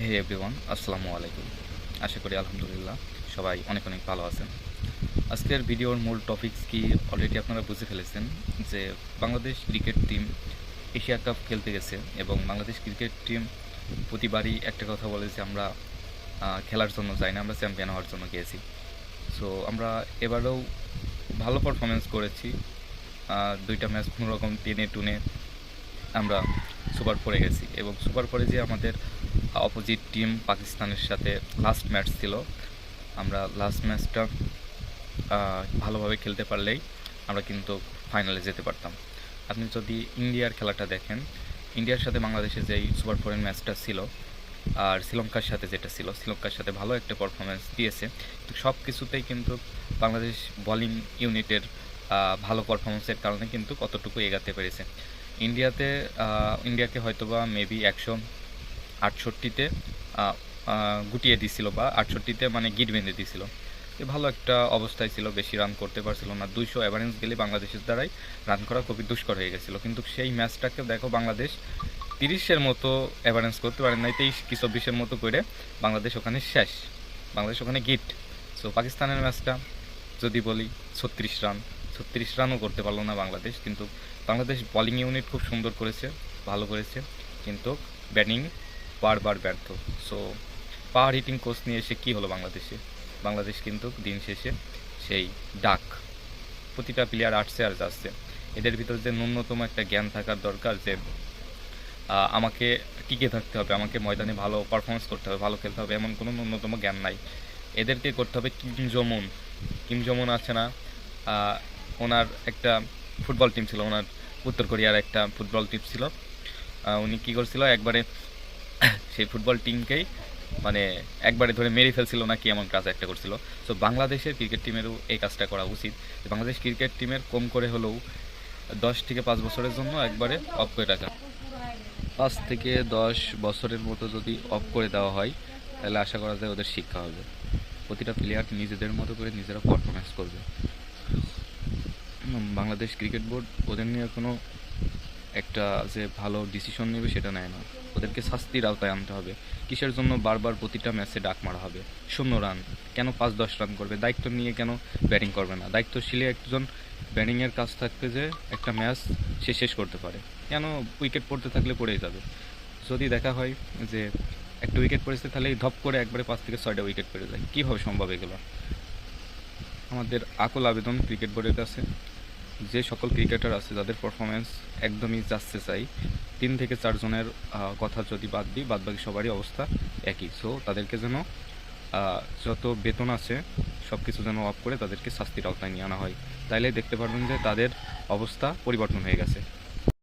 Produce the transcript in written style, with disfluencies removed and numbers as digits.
হে everyone, আসসালামু আলাইকুম। আশা করি আলহামদুলিল্লাহ সবাই অনেক অনেক ভালো আছেন। আজকের ভিডিওর মূল টপিকস কি অলরেডি আপনারা বুঝে ফেলেছেন যে Bangladesh cricket team Asia cup খেলতে গেছে এবং বাংলাদেশ ক্রিকেট টিম প্রতিবারই একটা কথা বলে যে আমরা খেলার জন্য যাই না, আমরা চ্যাম্পিয়ন হওয়ার জন্য গিয়েছি। সো আমরা এবারেও ভালো পারফরমেন্স করেছি। দুইটা ম্যাচ কোনোরকম টেনে টুনে আমরা সুপার ফোরে গেছি এবং সুপার ফোরে যে আমাদের অপোজিট টিম পাকিস্তানের সাথে লাস্ট ম্যাচ ছিল, আমরা লাস্ট ম্যাচটা ভালোভাবে খেলতে পারলেই আমরা কিন্তু ফাইনালে যেতে পারতাম। আপনি যদি ইন্ডিয়ার খেলাটা দেখেন, ইন্ডিয়ার সাথে বাংলাদেশের যেই সুপার ফোরের ম্যাচটা ছিল আর শ্রীলঙ্কার সাথে যেটা ছিল, শ্রীলঙ্কার সাথে ভালো একটা পারফরমেন্স দিয়েছে, তো সব কিছুতেই কিন্তু বাংলাদেশ বোলিং ইউনিটের ভালো পারফরমেন্সের কারণে কিন্তু কতটুকু এগাতে পেরেছে। ইন্ডিয়াকে হয়তোবা মেবি 168তে গুটিয়ে দিছিল বা 68তে মানে গিট বেঁধে দিছিল। ভালো একটা অবস্থায় ছিল, বেশি রান করতে পারছিল না, 200 অ্যাভারেজ গেলে বাংলাদেশের দ্বারাই রান করা খুবই দুষ্কর হয়ে গেছিলো। কিন্তু সেই ম্যাচটাকে দেখো, বাংলাদেশ 30-এর মতো অ্যাভারেজ করতে পারেন নাই, 23 কি 24-এর মতো করে বাংলাদেশ ওখানে শেষ, বাংলাদেশ ওখানে গিট। সো পাকিস্তানের ম্যাচটা যদি বলি, 36 রানও করতে পারলো না বাংলাদেশ। কিন্তু বাংলাদেশ বোলিং ইউনিট খুব সুন্দর করেছে, ভালো করেছে, কিন্তু ব্যাটিং বারবার ব্যর্থ। সো পাওয়ার হিটিং কোচ নিয়ে এসে কী হলো বাংলাদেশ কিন্তু দিন শেষে সেই ডাক, প্রতিটা প্লেয়ার আসছে আর যাচ্ছে। এদের ভিতর যে ন্যূনতম একটা জ্ঞান থাকার দরকার যে আমাকে টিকে থাকতে হবে, আমাকে ময়দানে ভালো পারফরমেন্স করতে হবে, ভালো খেলতে হবে, এমন কোনো ন্যূনতম জ্ঞান নাই। এদেরকে করতে হবে কিম জমুন আছে না, ওনার একটা ফুটবল টিম ছিল, ওনার উত্তর কোরিয়ার একটা ফুটবল টিম ছিল। উনি কী করছিল, একবারে সেই ফুটবল টিমকেই মানে একবারে ধরে মেরে ফেলছিল নাকি, এমন কাজ একটা করছিল। সো বাংলাদেশের ক্রিকেট টিমেরও এই কাজটা করা উচিত। বাংলাদেশ ক্রিকেট টিমের কম করে হলেও 10 থেকে 5 বছরের জন্য একবারে অফ করে রাখা, 5 থেকে 10 বছরের মতো যদি অফ করে দেওয়া হয়, তাহলে আশা করা যায় ওদের শিক্ষা হবে, প্রতিটা প্লেয়ার নিজেদের মতো করে নিজেরা পারফরমেন্স করবে। বাংলাদেশ ক্রিকেট বোর্ড ওদের নিয়ে কোনো একটা যে ভালো ডিসিশন নেবে সেটা নেয় না, ওদেরকে শাস্তির আওতায় আনতে হবে। কিসের জন্য বারবার প্রতিটা ম্যাচে ডাক মারা হবে? 0 রান কেন 5-10 রান করবে? দায়িত্ব নিয়ে কেন ব্যাটিং করবে না? দায়িত্বশীলে একজন ব্যাটিংয়ের কাজ থাকবে যে একটা ম্যাচ সে শেষ করতে পারে, কেন উইকেট পড়তে থাকলে পড়েই যাবে। যদি দেখা হয় যে একটা উইকেট পড়েছে, তাহলে ধপ করে একবারে 5 থেকে 6টা উইকেট পড়ে যায়, কীভাবে সম্ভব এগুলো? আমাদের আকুল আবেদন ক্রিকেট বোর্ডের কাছে, যে সকল ক্রিকেটার আছে যাদের পারফরমেন্স একদমই যাচ্ছে চাই, 3 থেকে 4 জনের কথা যদি বাদ দিই, বাদবাকি সবারই অবস্থা একই। সো তাদেরকে যেন যত বেতন আছে সব কিছু যেন অফ করে তাদেরকে শাস্তির আওতায় নিয়ে আনা হয়, তাইলে দেখতে পারবেন যে তাদের অবস্থা পরিবর্তন হয়ে গেছে।